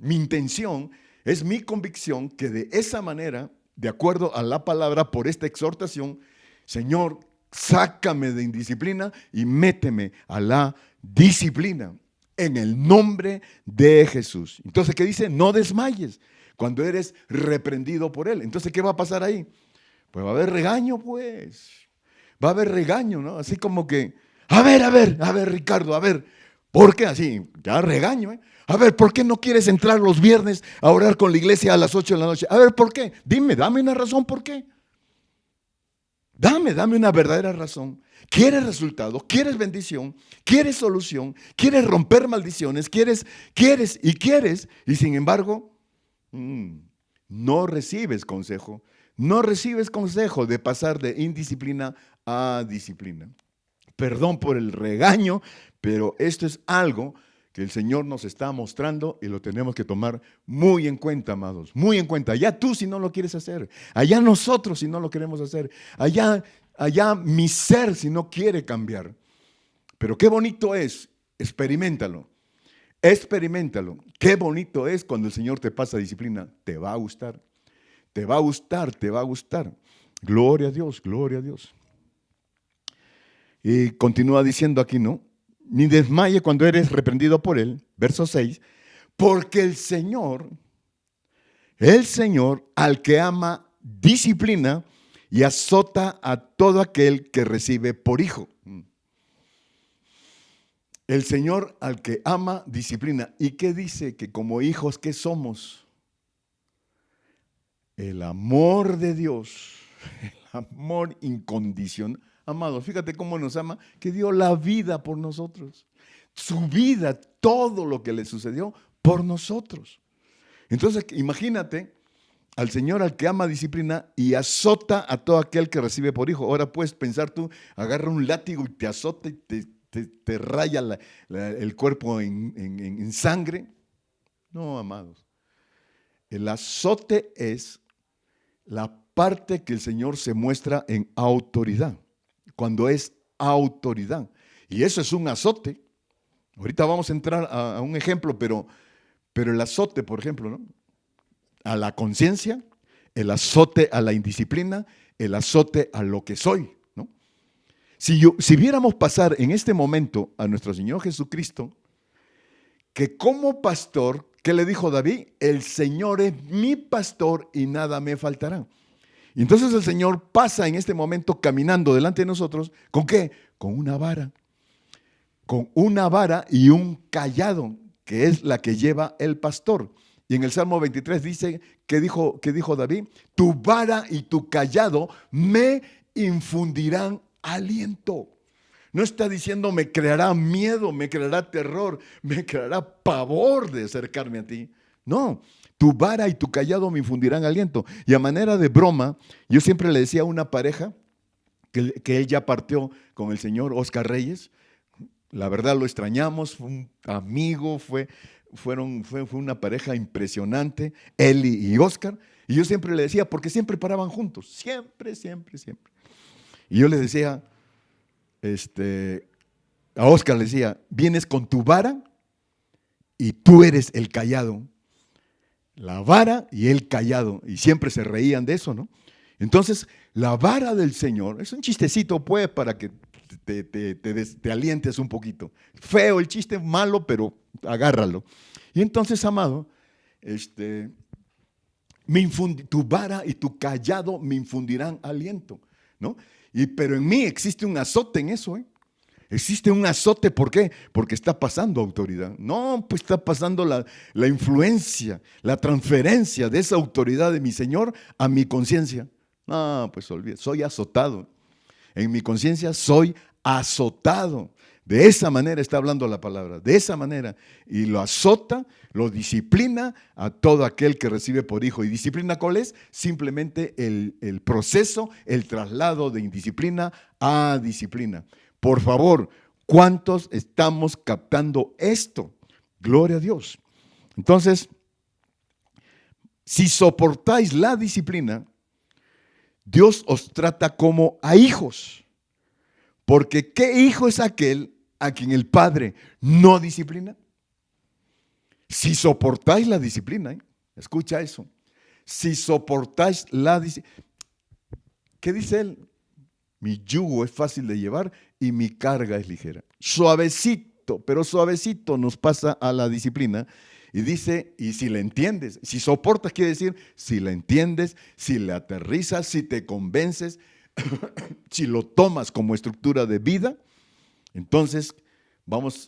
intención, es mi convicción que de esa manera, de acuerdo a la palabra, por esta exhortación, Señor, sácame de indisciplina y méteme a la disciplina en el nombre de Jesús. Entonces, ¿qué dice? No desmayes cuando eres reprendido por Él. Entonces, ¿qué va a pasar ahí? Pues va a haber regaño, pues. Va a haber regaño, ¿no? Así como que, a ver, Ricardo, a ver, ¿por qué así? Ya regaño, ¿eh? A ver, ¿por qué no quieres entrar los viernes a orar con la iglesia a las 8 de la noche? A ver, ¿por qué? Dime, dame una razón, ¿por qué? Dame una verdadera razón. ¿Quieres resultado? ¿Quieres bendición? ¿Quieres solución? ¿Quieres romper maldiciones? ¿Quieres? Y sin embargo, no recibes consejo. No recibes consejo de pasar de indisciplina a disciplina. Perdón por el regaño, pero esto es algo que el Señor nos está mostrando y lo tenemos que tomar muy en cuenta, amados, muy en cuenta. Allá tú si no lo quieres hacer, allá nosotros si no lo queremos hacer, allá mi ser si no quiere cambiar. Pero qué bonito es, experiméntalo, experiméntalo. Qué bonito es cuando el Señor te pasa disciplina, te va a gustar. Te va a gustar, te va a gustar. Gloria a Dios, gloria a Dios. Y continúa diciendo aquí, ¿no? Ni desmaye cuando eres reprendido por Él, verso 6, porque el Señor al que ama, disciplina y azota a todo aquel que recibe por hijo. El Señor al que ama, disciplina. ¿Y qué dice? Que como hijos, ¿qué somos? El amor de Dios, el amor incondicional. Amados, fíjate cómo nos ama, que dio la vida por nosotros. Su vida, todo lo que le sucedió por nosotros. Entonces, imagínate al Señor al que ama, disciplina y azota a todo aquel que recibe por hijo. Ahora puedes pensar tú, agarra un látigo y te azota y te raya el cuerpo en sangre. No, amados. El azote es la parte que el Señor se muestra en autoridad, cuando es autoridad. Y eso es un azote. Ahorita vamos a entrar a un ejemplo, pero el azote, por ejemplo, ¿no? A la conciencia, el azote a la indisciplina, el azote a lo que soy, ¿no? Si viéramos pasar en este momento a nuestro Señor Jesucristo, que como pastor, ¿qué le dijo David? El Señor es mi pastor y nada me faltará. Y entonces el Señor pasa en este momento caminando delante de nosotros, ¿con qué? Con una vara. Con una vara y un cayado, que es la que lleva el pastor. Y en el Salmo 23 dice, ¿qué dijo David? Tu vara y tu cayado me infundirán aliento. No está diciendo me creará miedo, me creará terror, me creará pavor de acercarme a ti. No, tu vara y tu cayado me infundirán aliento. Y a manera de broma, yo siempre le decía a una pareja que él ya partió con el señor Oscar Reyes. La verdad lo extrañamos, fue un amigo, fue una pareja impresionante, él y Oscar. Y yo siempre le decía, porque siempre paraban juntos, siempre. Y yo les decía, A Oscar le decía, vienes con tu vara y tú eres el callado. La vara y el callado. Y siempre se reían de eso, ¿no? Entonces, la vara del Señor, es un chistecito pues para que te alientes un poquito. Feo el chiste, malo, pero agárralo. Y entonces, amado, tu vara y tu callado me infundirán aliento, ¿no? Pero en mí existe un azote en eso, ¿eh? Existe un azote, ¿por qué? Porque está pasando autoridad. No, pues está pasando la influencia, la transferencia de esa autoridad de mi Señor a mi conciencia. No, pues olvide, soy azotado. En mi conciencia soy azotado. De esa manera está hablando la palabra, de esa manera. Y lo azota, lo disciplina a todo aquel que recibe por hijo. ¿Y disciplina cuál es? Simplemente el proceso, el traslado de indisciplina a disciplina. Por favor, ¿cuántos estamos captando esto? Gloria a Dios. Entonces, si soportáis la disciplina, Dios os trata como a hijos. Porque ¿qué hijo es aquel a quien el Padre no disciplina? Si soportáis la disciplina, escucha eso. Si soportáis la disciplina, ¿qué dice él? Mi yugo es fácil de llevar y mi carga es ligera. Suavecito, pero suavecito nos pasa a la disciplina. Y dice, y si la entiendes, si soportas quiere decir, si la entiendes, si la aterrizas, si te convences, si lo tomas como estructura de vida, entonces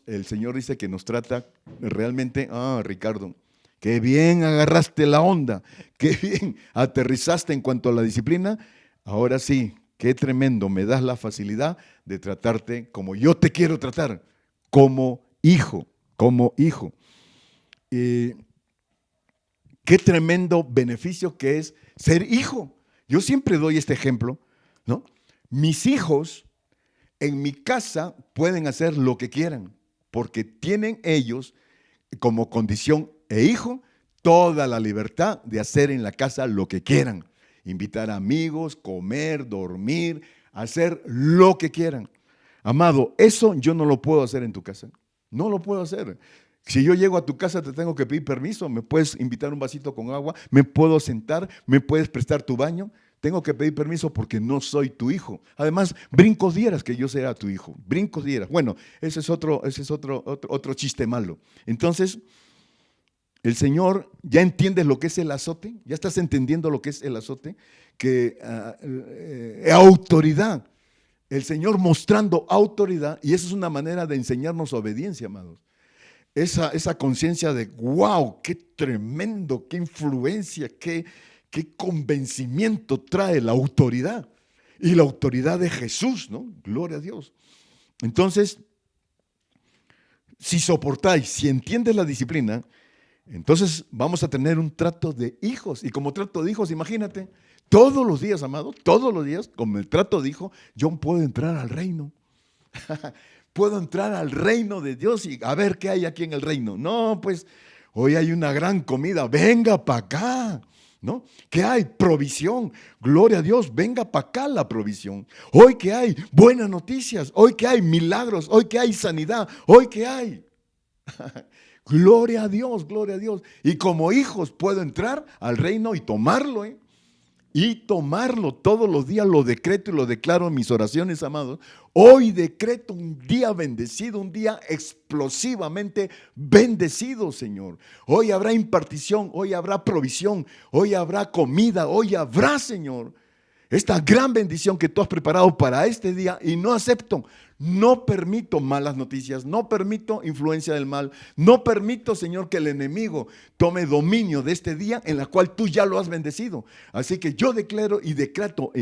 el Señor dice que nos trata realmente, Ricardo, qué bien agarraste la onda, qué bien aterrizaste en cuanto a la disciplina, ahora sí. Qué tremendo, me das la facilidad de tratarte como yo te quiero tratar, como hijo, como hijo. Qué tremendo beneficio que es ser hijo. Yo siempre doy este ejemplo, ¿no? Mis hijos en mi casa pueden hacer lo que quieran, porque tienen ellos como condición e hijo toda la libertad de hacer en la casa lo que quieran. Invitar amigos, comer, dormir, hacer lo que quieran. Amado, eso yo no lo puedo hacer en tu casa. No lo puedo hacer. Si yo llego a tu casa te tengo que pedir permiso, me puedes invitar un vasito con agua, me puedo sentar, me puedes prestar tu baño. Tengo que pedir permiso porque no soy tu hijo. Además, brincos dieras que yo sea tu hijo. Brincos dieras. Bueno, ese es otro chiste malo. Entonces, el Señor, ¿ya entiendes lo que es el azote? ¿Ya estás entendiendo lo que es el azote? Que autoridad, el Señor mostrando autoridad, y eso es una manera de enseñarnos obediencia, amados. Esa conciencia de, wow, qué tremendo, qué influencia, qué convencimiento trae la autoridad. Y la autoridad de Jesús, ¿no? Gloria a Dios. Entonces, si soportáis, si entiendes la disciplina, entonces vamos a tener un trato de hijos. Y como trato de hijos, imagínate, todos los días, amado, todos los días, como el trato de hijo, yo puedo entrar al reino. Puedo entrar al reino de Dios y a ver qué hay aquí en el reino. No, pues hoy hay una gran comida, venga para acá, ¿no? ¿Qué hay? Provisión. Gloria a Dios, venga para acá la provisión. Hoy que hay buenas noticias, hoy que hay milagros, hoy que hay sanidad, hoy que hay. Gloria a Dios, gloria a Dios. Y como hijos puedo entrar al reino y tomarlo, ¿eh? Y tomarlo todos los días, lo decreto y lo declaro en mis oraciones, amados. Hoy decreto un día bendecido, un día explosivamente bendecido, Señor. Hoy habrá impartición, hoy habrá provisión, hoy habrá comida, hoy habrá, Señor, esta gran bendición que tú has preparado para este día y no acepto. No permito malas noticias, no permito influencia del mal, no permito, Señor, que el enemigo tome dominio de este día en la cual tú ya lo has bendecido. Así que yo declaro y decreto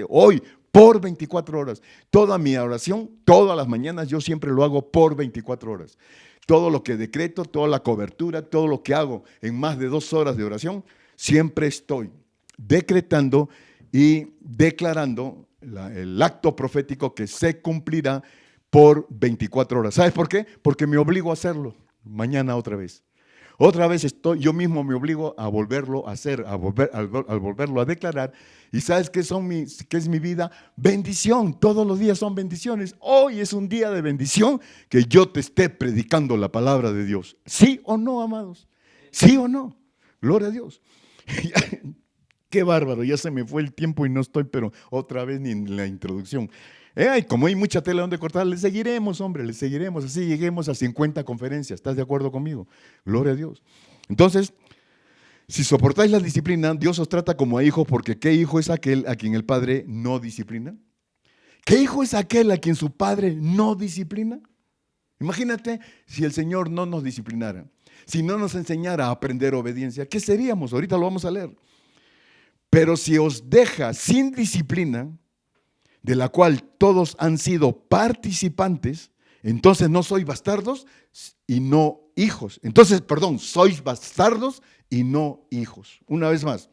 hoy, por 24 horas. Toda mi oración, todas las mañanas, yo siempre lo hago por 24 horas. Todo lo que decreto, toda la cobertura, todo lo que hago en más de 2 horas de oración, siempre estoy decretando y declarando el acto profético que se cumplirá por 24 horas. ¿Sabes por qué? Porque me obligo a hacerlo mañana otra vez. Otra vez yo mismo me obligo a volverlo a hacer, al volverlo a declarar. ¿Y sabes qué es mi vida? Bendición. Todos los días son bendiciones. Hoy es un día de bendición que yo te esté predicando la palabra de Dios. ¿Sí o no, amados? ¿Sí o no? Gloria a Dios. Qué bárbaro, ya se me fue el tiempo y no estoy, pero otra vez ni en la introducción. Y como hay mucha tela donde cortar, le seguiremos, hombre, le seguiremos. Así lleguemos a 50 conferencias. ¿Estás de acuerdo conmigo? Gloria a Dios. Entonces, si soportáis la disciplina, Dios os trata como a hijos, porque ¿qué hijo es aquel a quien el padre no disciplina? ¿Qué hijo es aquel a quien su padre no disciplina? Imagínate si el Señor no nos disciplinara, si no nos enseñara a aprender obediencia, ¿qué seríamos? Ahorita lo vamos a leer. Pero si os deja sin disciplina, de la cual todos han sido participantes, entonces no sois bastardos y no hijos. Entonces, perdón, sois bastardos y no hijos. Una vez más.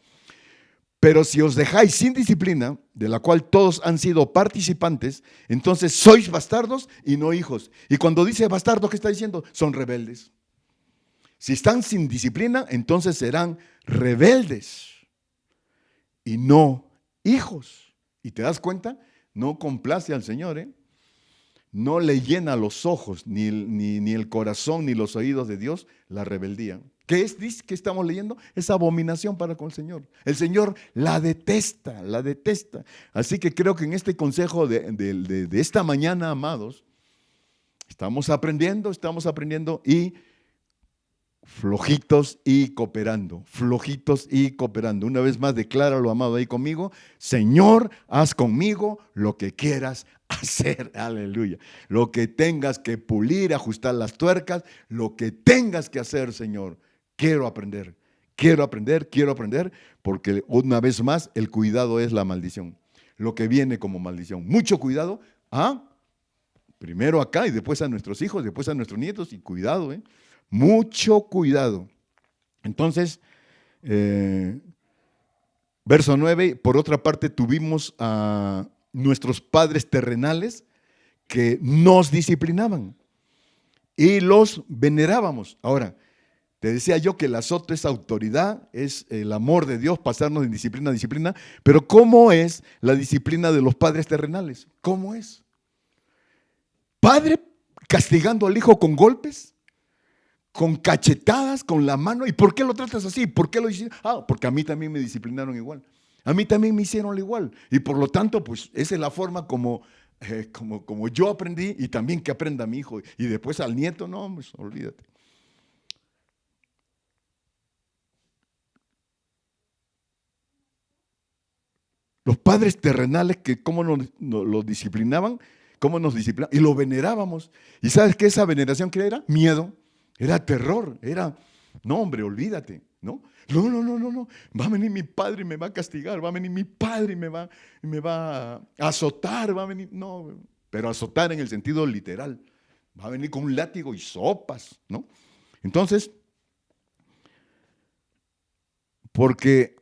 Pero si os dejáis sin disciplina, de la cual todos han sido participantes, entonces sois bastardos y no hijos. Y cuando dice bastardo, ¿qué está diciendo? Son rebeldes. Si están sin disciplina, entonces serán rebeldes y no hijos. ¿Y te das cuenta? No complace al Señor, ¿eh? No le llena los ojos, ni el corazón, ni los oídos de Dios la rebeldía. ¿Qué es? ¿Qué estamos leyendo? Es abominación para con el Señor. El Señor la detesta, la detesta. Así que creo que en este consejo de esta mañana, amados, estamos aprendiendo y flojitos y cooperando, flojitos y cooperando. Una vez más, decláralo, amado, ahí conmigo. Señor, haz conmigo lo que quieras hacer. Aleluya. Lo que tengas que pulir, ajustar las tuercas, lo que tengas que hacer, Señor. Quiero aprender, porque una vez más, el cuidado es la maldición. Lo que viene como maldición. Mucho cuidado. Primero acá y después a nuestros hijos, después a nuestros nietos. Y cuidado, mucho cuidado. Entonces, verso 9, por otra parte tuvimos a nuestros padres terrenales que nos disciplinaban y los venerábamos. Ahora, te decía yo que el azote es autoridad, es el amor de Dios, pasarnos de disciplina a disciplina, pero ¿cómo es la disciplina de los padres terrenales? ¿Cómo es? ¿Padre castigando al hijo con golpes? Con cachetadas, con la mano. ¿Y por qué lo tratas así? ¿Por qué lo hiciste? Porque a mí también me disciplinaron igual. A mí también me hicieron igual. Y por lo tanto, pues esa es la forma como yo aprendí y también que aprenda mi hijo. Y después al nieto, no, pues olvídate. Los padres terrenales que cómo nos disciplinaban, cómo nos disciplinaban y lo venerábamos. ¿Y sabes qué esa veneración qué era? Miedo. Era terror, no hombre, olvídate, ¿no? No, va a venir mi padre y me va a castigar, va a venir mi padre y me va a azotar, va a venir, no, pero azotar en el sentido literal, va a venir con un látigo y sopas, ¿no? Entonces, porque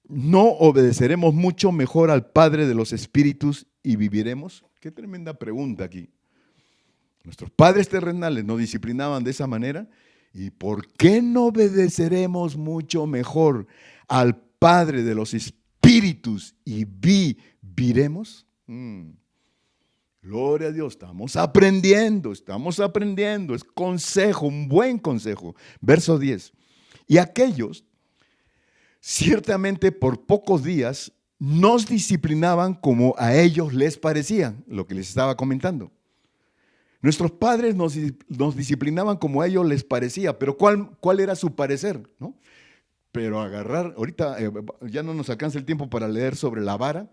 no obedeceremos mucho mejor al Padre de los Espíritus y viviremos. Qué tremenda pregunta aquí. Nuestros padres terrenales nos disciplinaban de esa manera. ¿Y por qué no obedeceremos mucho mejor al Padre de los Espíritus y viviremos? Gloria a Dios, estamos aprendiendo. Es consejo, un buen consejo. Verso 10. Y aquellos, ciertamente por pocos días, nos disciplinaban como a ellos les parecía, lo que les estaba comentando. Nuestros padres nos disciplinaban como a ellos les parecía, pero ¿cuál era su parecer? ¿No? Pero agarrar, ahorita ya no nos alcanza el tiempo para leer sobre la vara,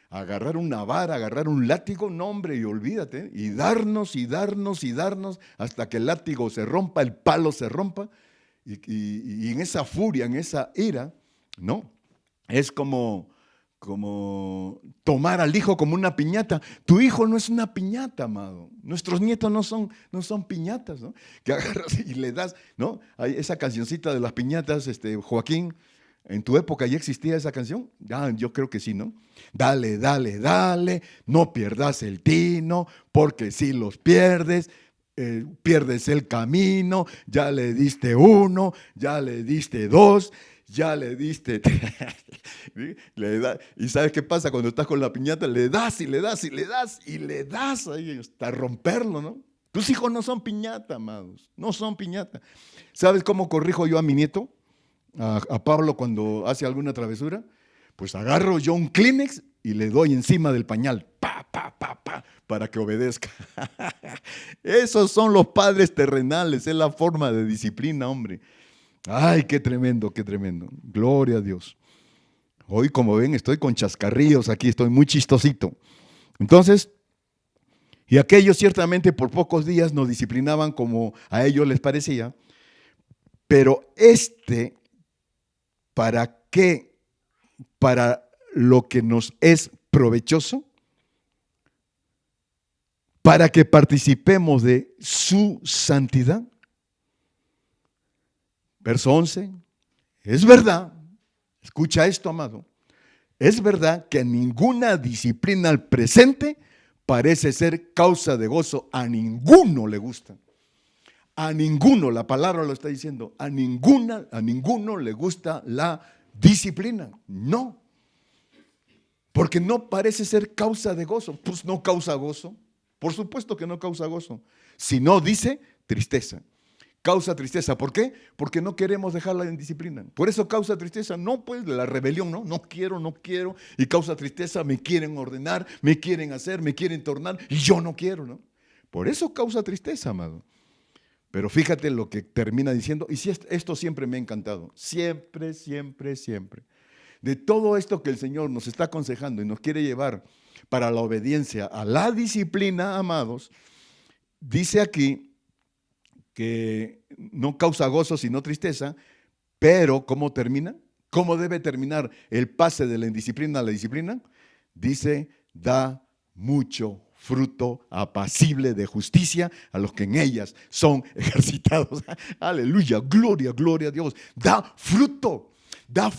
agarrar una vara, agarrar un látigo, no hombre, y olvídate, y darnos hasta que el látigo se rompa, el palo se rompa, y en esa furia, en esa ira, ¿no? Es como tomar al hijo como una piñata. Tu hijo no es una piñata, amado. Nuestros nietos no son piñatas, ¿no? Que agarras y le das, ¿no? Hay esa cancioncita de las piñatas, Joaquín, ¿en tu época ya existía esa canción? Yo creo que sí, ¿no? Dale, no pierdas el tino, porque si los pierdes, pierdes el camino, ya le diste 1, ya le diste 2, ya le diste ¿Y sabes qué pasa cuando estás con la piñata? Le das y le das y le das y le das ahí hasta romperlo, ¿no? Tus hijos no son piñata, amados, no son piñata. ¿Sabes cómo corrijo yo a mi nieto? A Pablo cuando hace alguna travesura. Pues agarro yo un Kleenex y le doy encima del pañal, para que obedezca. Esos son los padres terrenales, es la forma de disciplina, hombre. Ay, qué tremendo, qué tremendo. Gloria a Dios. Hoy, como ven, estoy con chascarrillos aquí, estoy muy chistosito. Entonces, y aquellos ciertamente por pocos días nos disciplinaban como a ellos les parecía, pero ¿para qué? Para lo que nos es provechoso, para que participemos de su santidad. Verso 11, es verdad, escucha esto, amado, es verdad que ninguna disciplina al presente parece ser causa de gozo, a ninguno le gusta. A ninguno, la palabra lo está diciendo, a ninguno le gusta la disciplina. No. Porque no parece ser causa de gozo. Pues no causa gozo. Por supuesto que no causa gozo. Si no, dice tristeza. Causa tristeza. ¿Por qué? Porque no queremos dejarla en disciplina. Por eso causa tristeza. No, pues la rebelión, no. No quiero. Y causa tristeza. Me quieren ordenar, me quieren hacer, me quieren tornar. Y yo no quiero, ¿no? Por eso causa tristeza, amado. Pero fíjate lo que termina diciendo. Y si esto siempre me ha encantado. Siempre. De todo esto que el Señor nos está aconsejando y nos quiere llevar para la obediencia a la disciplina, amados, dice aquí que no causa gozo sino tristeza, pero ¿cómo termina? ¿Cómo debe terminar el pase de la indisciplina a la disciplina? Dice, da mucho fruto apacible de justicia a los que en ellas son ejercitados. Aleluya, gloria a Dios. Da fruto, da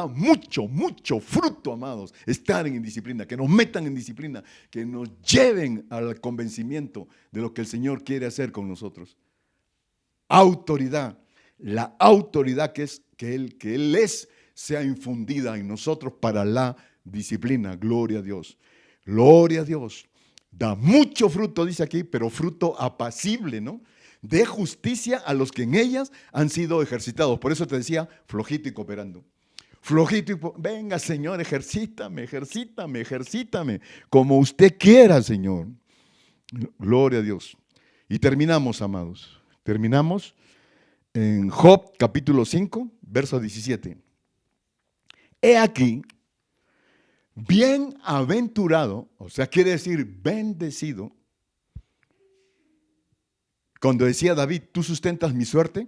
mucho fruto, amados. Estar en disciplina, que nos metan en disciplina, que nos lleven al convencimiento de lo que el Señor quiere hacer con nosotros. Autoridad, la autoridad que Él es, sea infundida en nosotros para la disciplina. Gloria a Dios. Gloria a Dios. Da mucho fruto, dice aquí, pero fruto apacible, ¿no? De justicia a los que en ellas han sido ejercitados. Por eso te decía, flojito y cooperando. Flojito venga, Señor, ejercítame, como usted quiera, Señor. Gloria a Dios. Y terminamos, amados. Terminamos en Job capítulo 5, verso 17. He aquí, bienaventurado, o sea, quiere decir bendecido. Cuando decía David, tú sustentas mi suerte.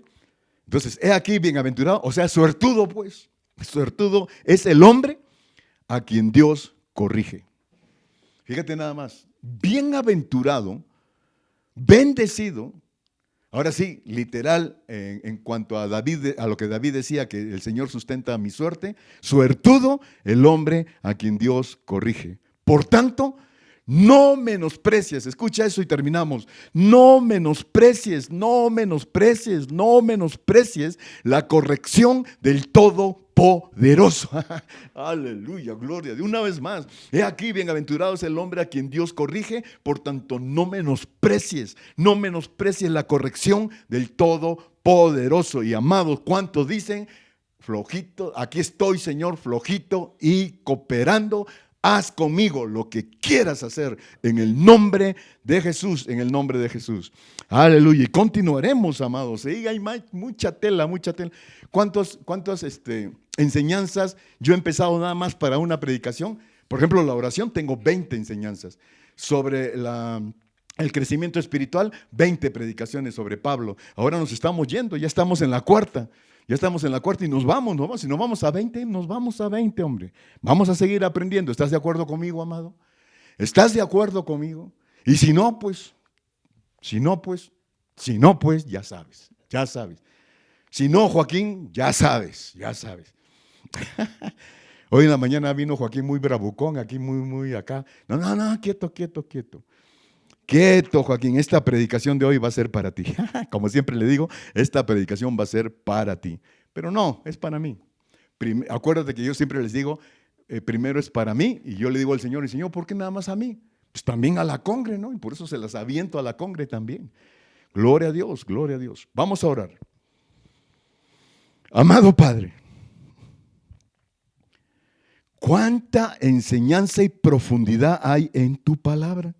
Entonces, he aquí bienaventurado, o sea, suertudo pues. Suertudo es el hombre a quien Dios corrige. Fíjate nada más, bienaventurado, bendecido. Ahora sí, literal, en cuanto a David, a lo que David decía, que el Señor sustenta mi suerte, suertudo el hombre a quien Dios corrige. Por tanto, no menosprecies, escucha eso y terminamos. No menosprecies la corrección del Todopoderoso. Aleluya, gloria. De una vez más, he aquí, bienaventurado es el hombre a quien Dios corrige. Por tanto, no menosprecies la corrección del Todopoderoso. Y amados, ¿cuántos dicen? Flojito, aquí estoy, Señor, flojito y cooperando. Haz conmigo lo que quieras hacer en el nombre de Jesús, en el nombre de Jesús. Aleluya. Y continuaremos, amados. Y hay mucha tela. ¿Cuántas enseñanzas yo he empezado nada más para una predicación? Por ejemplo, la oración, tengo 20 enseñanzas. Sobre el crecimiento espiritual, 20 predicaciones sobre Pablo. Ahora nos estamos yendo, ya estamos en la cuarta. Ya estamos en la cuarta y nos vamos. Si nos vamos a 20, nos vamos a 20, hombre. Vamos a seguir aprendiendo. ¿Estás de acuerdo conmigo, amado? ¿Estás de acuerdo conmigo? Y si no, pues, ya sabes. Si no, Joaquín, ya sabes. Hoy en la mañana vino Joaquín muy bravucón, aquí muy acá. No, quieto. Quieto, Joaquín, esta predicación de hoy va a ser para ti. Como siempre le digo, esta predicación va a ser para ti. Pero no, es para mí. Acuérdate que yo siempre les digo, primero es para mí, y yo le digo al Señor, y Señor, ¿por qué nada más a mí? Pues también a la congre, ¿no? Y por eso se las aviento a la congre también. Gloria a Dios, gloria a Dios. Vamos a orar. Amado Padre, cuánta enseñanza y profundidad hay en tu palabra.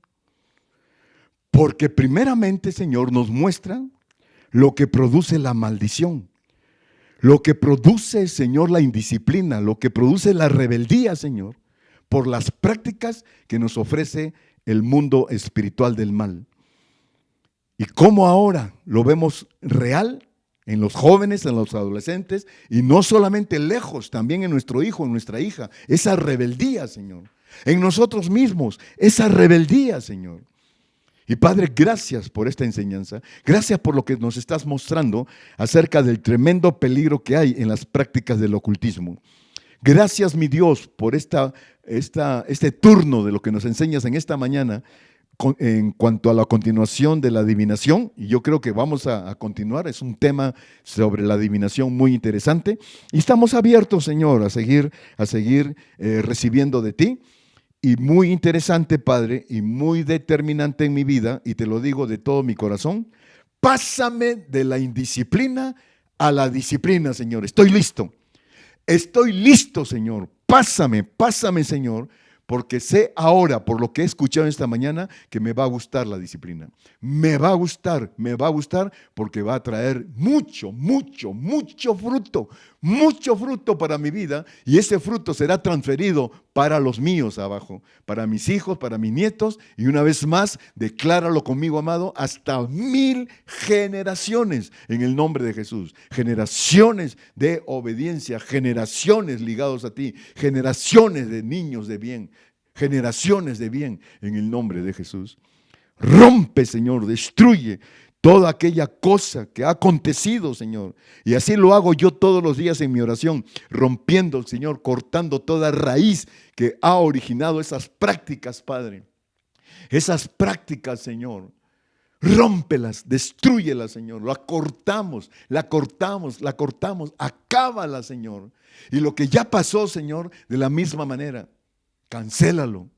Porque primeramente, Señor, nos muestra lo que produce la maldición, lo que produce, Señor, la indisciplina, lo que produce la rebeldía, Señor, por las prácticas que nos ofrece el mundo espiritual del mal. Y cómo ahora lo vemos real en los jóvenes, en los adolescentes, y no solamente lejos, también en nuestro hijo, en nuestra hija, esa rebeldía, Señor. En nosotros mismos, esa rebeldía, Señor. Y Padre, gracias por esta enseñanza, gracias por lo que nos estás mostrando acerca del tremendo peligro que hay en las prácticas del ocultismo. Gracias, mi Dios, por este turno de lo que nos enseñas en esta mañana en cuanto a la continuación de la adivinación. Y yo creo que vamos a continuar, es un tema sobre la adivinación muy interesante. Y estamos abiertos, Señor, a seguir recibiendo de ti. Y muy interesante, Padre, y muy determinante en mi vida, y te lo digo de todo mi corazón, pásame de la indisciplina a la disciplina, Señor. Estoy listo, Señor. Pásame, Señor, porque sé ahora, por lo que he escuchado esta mañana, que me va a gustar la disciplina. Me va a gustar, porque va a traer mucho fruto para mi vida, y ese fruto será transferido para los míos abajo, para mis hijos, para mis nietos, y una vez más, decláralo conmigo, amado, hasta 1000 generaciones en el nombre de Jesús. Generaciones de obediencia, generaciones ligados a ti, generaciones de niños de bien, generaciones de bien en el nombre de Jesús. Rompe, Señor, destruye toda aquella cosa que ha acontecido, Señor. Y así lo hago yo todos los días en mi oración, rompiendo, Señor, cortando toda raíz que ha originado esas prácticas, Padre. Esas prácticas, Señor. Rómpelas, destrúyelas, Señor. La cortamos, acábala, Señor. Y lo que ya pasó, Señor, de la misma manera, cancélalo.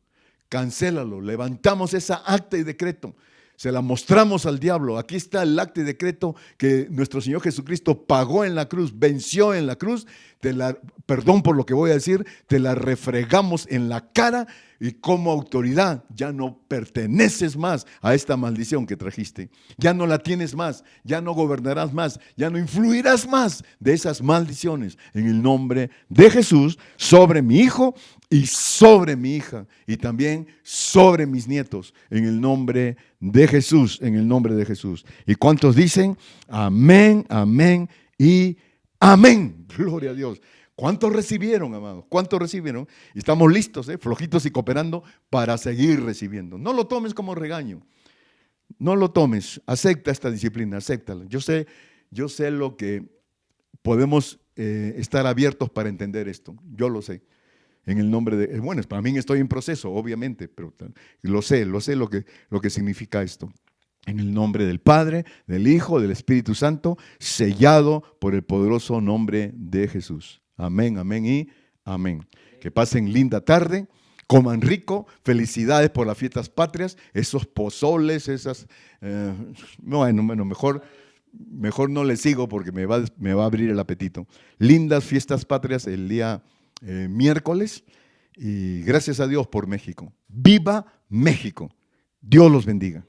Levantamos esa acta y decreto. Se la mostramos al diablo. Aquí está el acta y decreto que nuestro Señor Jesucristo pagó en la cruz, venció en la cruz. Perdón por lo que voy a decir, te la refregamos en la cara, y como autoridad ya no perteneces más a esta maldición que trajiste. Ya no la tienes más, ya no gobernarás más, ya no influirás más de esas maldiciones. En el nombre de Jesús, sobre mi hijo y sobre mi hija, y también sobre mis nietos, en el nombre de Jesús, en el nombre de Jesús. ¿Y cuántos dicen amén, amén y amén? Gloria a Dios. ¿Cuántos recibieron, amados? ¿Cuántos recibieron? Y estamos listos, flojitos y cooperando para seguir recibiendo. No lo tomes como regaño. No lo tomes. Acepta esta disciplina, acéptala. Yo sé lo que podemos estar abiertos para entender esto. Yo lo sé. En el nombre de... Bueno, para mí estoy en proceso, obviamente, pero lo sé lo que significa esto. En el nombre del Padre, del Hijo, del Espíritu Santo, sellado por el poderoso nombre de Jesús. Amén, amén y amén. Que pasen linda tarde, coman rico, felicidades por las fiestas patrias, esos pozoles, bueno, mejor no les sigo porque me va a abrir el apetito. Lindas fiestas patrias el día miércoles, y gracias a Dios por México. ¡Viva México! Dios los bendiga.